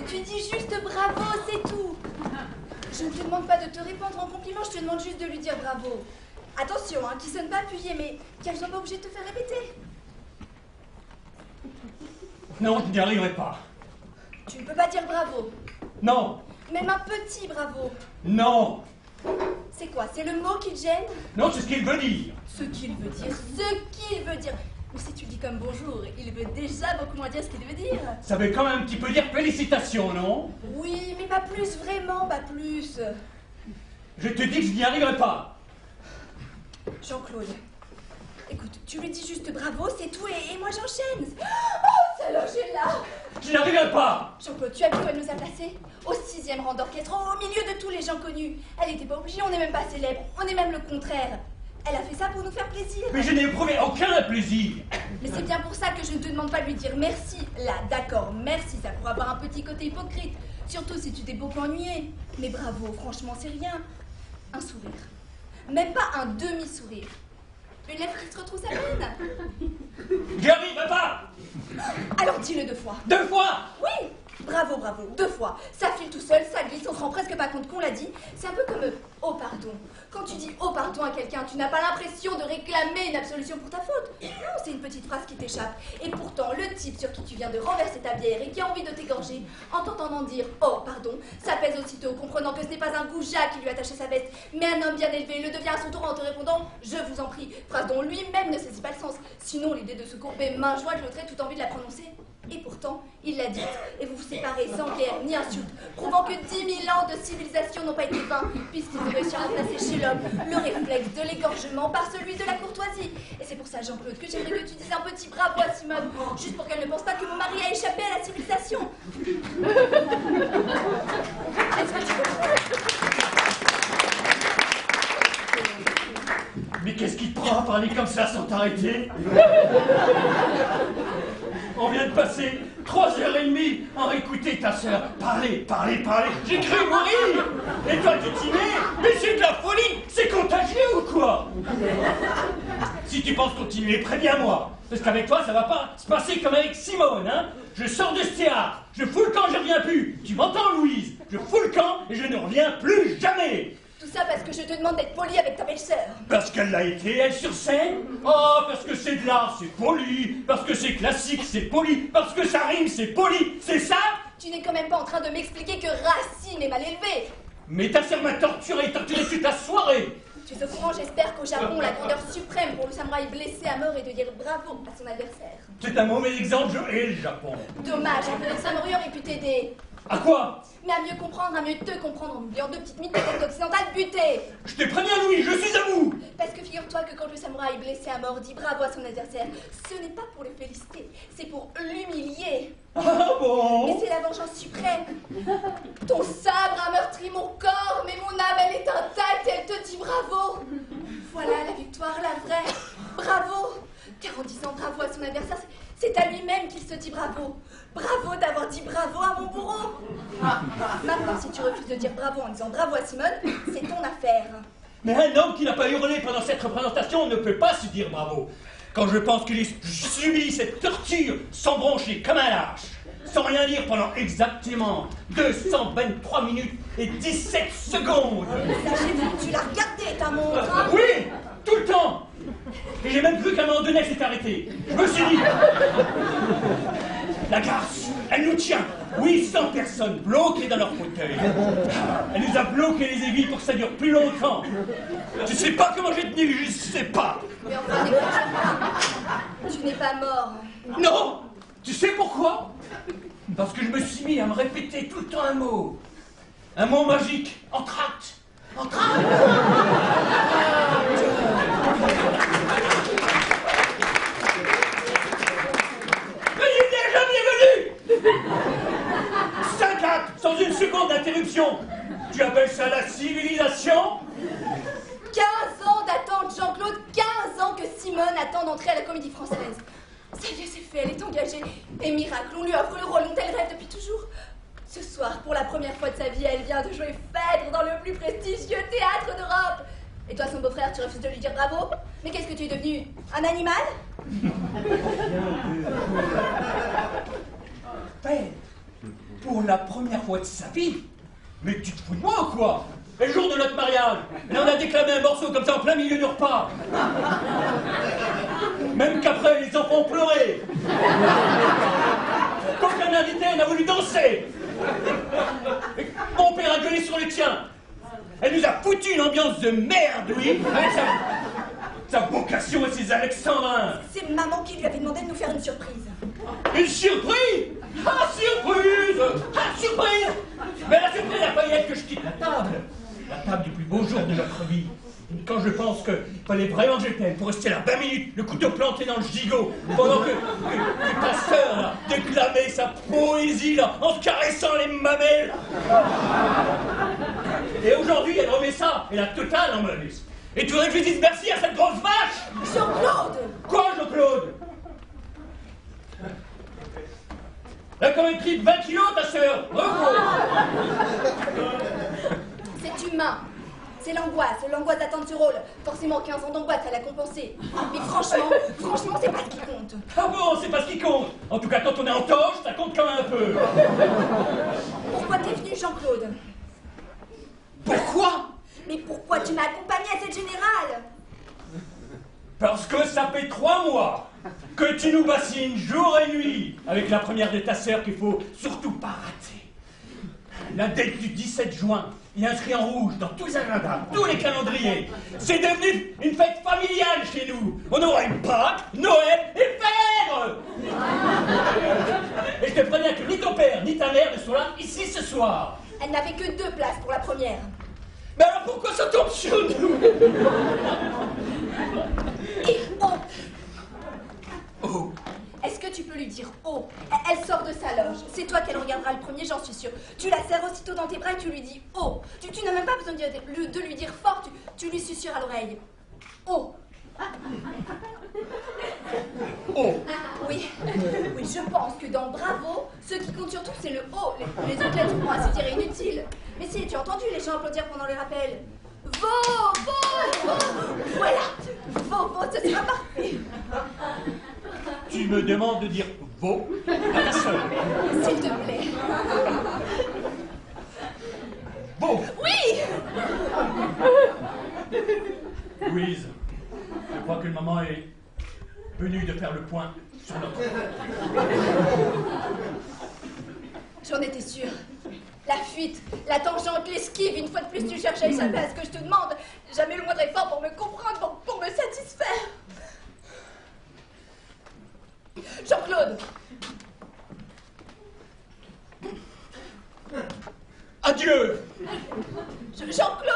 Tu dis juste bravo, c'est tout. Je ne te demande pas de te répandre en compliments, je te demande juste de lui dire bravo. Attention, hein, qu'il sonne pas appuyé, mais qu'elle ne soit pas obligée de te faire répéter. Non, je n'y arriverai pas. Tu ne peux pas dire bravo. Non. Même un petit bravo. Non. C'est quoi? C'est le mot qui te gêne? Non, c'est ce qu'il veut dire. Ce qu'il veut dire. Ce qu'il veut dire. Mais si tu le dis comme bonjour, il veut déjà beaucoup moins dire ce qu'il veut dire. Ça veut quand même un petit peu dire félicitations, non? Oui, mais pas plus, vraiment, pas plus. Je te dis que je n'y arriverai pas. Jean-Claude, écoute, tu lui dis juste bravo, c'est tout, et moi j'enchaîne. Oh, ça loge là. Je n'y arriverai pas. Jean-Claude, tu as vu où elle nous a placés? Au 6e rang d'orchestre, au milieu de tous les gens connus. Elle n'était pas obligée, on n'est même pas célèbre, on est même le contraire. Elle a fait ça pour nous faire plaisir. Mais je n'ai éprouvé aucun plaisir. Mais c'est bien pour ça que je ne te demande pas de lui dire merci. Là, d'accord, merci, ça pourra avoir un petit côté hypocrite. Surtout si tu t'es beaucoup ennuyé. Mais bravo, franchement, c'est rien. Un sourire. Même pas un demi-sourire. Une lèvre qui se retrousse à peine. J'y arriverai pas. Alors dis-le 2 fois. 2 fois. Oui. Bravo, bravo, 2 fois. Ça file tout seul, ça glisse, on se rend presque pas compte qu'on l'a dit. C'est un peu comme oh pardon. Quand tu dis oh pardon à quelqu'un, tu n'as pas l'impression de réclamer une absolution pour ta faute. Non, c'est une petite phrase qui t'échappe. Et pourtant, le type sur qui tu viens de renverser ta bière et qui a envie de t'égorger, en t'entendant dire oh pardon, s'apaise aussitôt, comprenant que ce n'est pas un goujat qui lui attachait sa veste, mais un homme bien élevé le devient à son tour en te répondant je vous en prie, phrase dont lui-même ne saisit pas le sens. Sinon, l'idée de se courber main jointe l'ôterait tout envie de la prononcer. Et pourtant, il l'a dit, et vous vous séparez sans guerre ni insulte, prouvant que 10 000 ans de civilisation n'ont pas été vains, puisqu'ils ont réussi à remplacer chez l'homme le réflexe de l'égorgement par celui de la courtoisie. Et c'est pour ça, Jean-Claude, que j'aimerais que tu dises un petit bravo à Simone, juste pour qu'elle ne pense pas que mon mari a échappé à la civilisation. Est-ce que tu Mais qu'est-ce qui te prend à parler comme ça sans t'arrêter? On vient de passer 3h30 à écouter ta sœur parler. J'ai cru mourir. Et toi, tu t'y mets? Mais c'est de la folie. C'est contagieux ou quoi? Si tu penses continuer, préviens-moi. Parce qu'avec toi, ça va pas se passer comme avec Simone, hein? Je sors de ce théâtre. Je fous le camp, je reviens plus. Tu m'entends, Louise? Je fous le camp et je ne reviens plus jamais. Tout ça parce que je te demande d'être poli avec ta belle-sœur. Parce qu'elle l'a été, elle, sur scène? Oh, parce que c'est de l'art, c'est poli. Parce que c'est classique, c'est poli. Parce que ça rime, c'est poli. C'est ça? Tu n'es quand même pas en train de m'expliquer que Racine est mal élevé. Mais ta sœur m'a torturé toute la soirée. Tu es au courant, j'espère qu'au Japon, la grandeur suprême pour le samouraï blessé à mort est de dire bravo à son adversaire. C'est un mauvais exemple, je hais le Japon. Dommage, un peu de samouraï aurait pu t'aider. À quoi? Mais à mieux comprendre, à mieux te comprendre, en oubliant 2 petites mythes de tête occidentale butées. Je te préviens, Louis, je suis à vous. Parce que figure-toi que quand le samouraï blessé à mort dit bravo à son adversaire, ce n'est pas pour le féliciter, c'est pour l'humilier. Ah bon? Et c'est la vengeance suprême. Ton sabre a meurtri mon corps, mais mon âme, elle est intacte et elle te dit bravo. Voilà la victoire, la vraie. Bravo. Car en disant bravo à son adversaire, c'est à lui-même qu'il se dit bravo. Bravo d'avoir dit bravo à mon bourreau. Maintenant, si tu refuses de dire bravo en disant bravo à Simone, c'est ton affaire. Mais un homme qui n'a pas hurlé pendant cette représentation ne peut pas se dire bravo. Quand je pense qu'il ait subi cette torture sans broncher comme un lâche, sans rien dire pendant exactement 223 minutes et 17 secondes. Sachez-vous, tu l'as regardé, ta montre, hein? Oui, tout le temps. Et j'ai même cru qu'à un moment donné, elle s'était arrêtée. Je me suis dit... La grâce, elle nous tient. 800 personnes bloquées dans leur fauteuil. Elle nous a bloqué les aiguilles pour que ça dure plus longtemps. Je sais pas comment j'ai tenu, je sais pas. Mais enfin, n'exagère pas. Tu n'es pas mort. Non. Tu sais pourquoi? Parce que je me suis mis à me répéter tout le temps un mot. Un mot magique. Entr'acte. Entr'acte. Sans une seconde d'interruption. Tu appelles ça la civilisation? 15 ans d'attente, Jean-Claude, 15 ans que Simone attend d'entrer à la Comédie Française. Ça y est, c'est fait, elle est engagée. Et miracle, on lui offre le rôle dont elle rêve depuis toujours. Ce soir, pour la première fois de sa vie, elle vient de jouer Phèdre dans le plus prestigieux théâtre d'Europe. Et toi, son beau-frère, tu refuses de lui dire bravo? Mais qu'est-ce que tu es devenu? Un animal? Phèdre. pour la première fois de sa vie. Mais tu te fous de moi ou quoi? Et le jour de notre mariage, là on a déclamé un morceau comme ça en plein milieu du repas. Même qu'après, les enfants ont pleuré. Qu'aucun invité n'a voulu danser. Et mon père a gueulé sur le tien. Elle nous a foutu une ambiance de merde, oui, avec sa vocation et ses alexandrins. C'est maman qui lui avait demandé de nous faire une surprise. Une surprise? Ah, surprise! Ah, surprise! Mais la surprise n'a pas être que je quitte la table du plus beau jour de notre vie. Quand je pense qu'il fallait vraiment que je t'aime pour rester là 20 minutes, le couteau planté dans le gigot, pendant que ta sœur là, déclamait sa poésie là, en se caressant les mamelles. Et aujourd'hui, elle remet ça, et la totale en menace. Et tu voudrais que je lui dise merci à cette grosse vache? Jean-Claude! Quoi, Jean-Claude? Elle a quand même pris 20 kilos, ta sœur. C'est humain. C'est l'angoisse d'attendre ce rôle. Forcément, 15 ans d'angoisse, elle a compensé. Mais franchement, c'est pas ce qui compte. Ah bon, c'est pas ce qui compte. En tout cas, quand on est en toge, ça compte quand même un peu. Pourquoi t'es venu, Jean-Claude? Pourquoi? Mais pourquoi tu m'as accompagné à cette générale? Parce que ça fait 3 mois que tu nous bassines jour et nuit avec la première de ta sœur qu'il faut surtout pas rater. La date du 17 juin est inscrite en rouge dans tous les agendas, tous les calendriers. C'est devenu une fête familiale chez nous. On aura une Pâques, Noël et Père. Et je te préviens que ni ton père ni ta mère ne sont là ici ce soir. Elle n'avait que 2 places pour la première. Mais alors pourquoi ça tombe sur nous? Et oh! Oh. Est-ce que tu peux lui dire oh? Elle sort de sa loge. C'est toi qu'elle regardera le premier, j'en suis sûre. Tu la serres aussitôt dans tes bras et tu lui dis oh. Tu n'as même pas besoin de lui dire fort, tu lui susurres à l'oreille. Oh! Oh. Oui, je pense que dans Bravo, ce qui compte surtout, c'est le oh. Les autres lettres vont ainsi dire inutiles. Mais si, tu as entendu les gens applaudir pendant les rappels? Vo! Voilà! Vo, ce sera parfait. Tu me demandes de dire veau à ta sœur. S'il te plaît. Veau. Oui! Louise, je crois que maman est venue de faire le point sur notre... J'en étais sûre. La fuite, la tangente, l'esquive, une fois de plus tu cherches à échapper à ce que je te demande. Jamais le moindre effort pour me comprendre, pour me satisfaire. Jean-Claude! Adieu! Jean-Claude!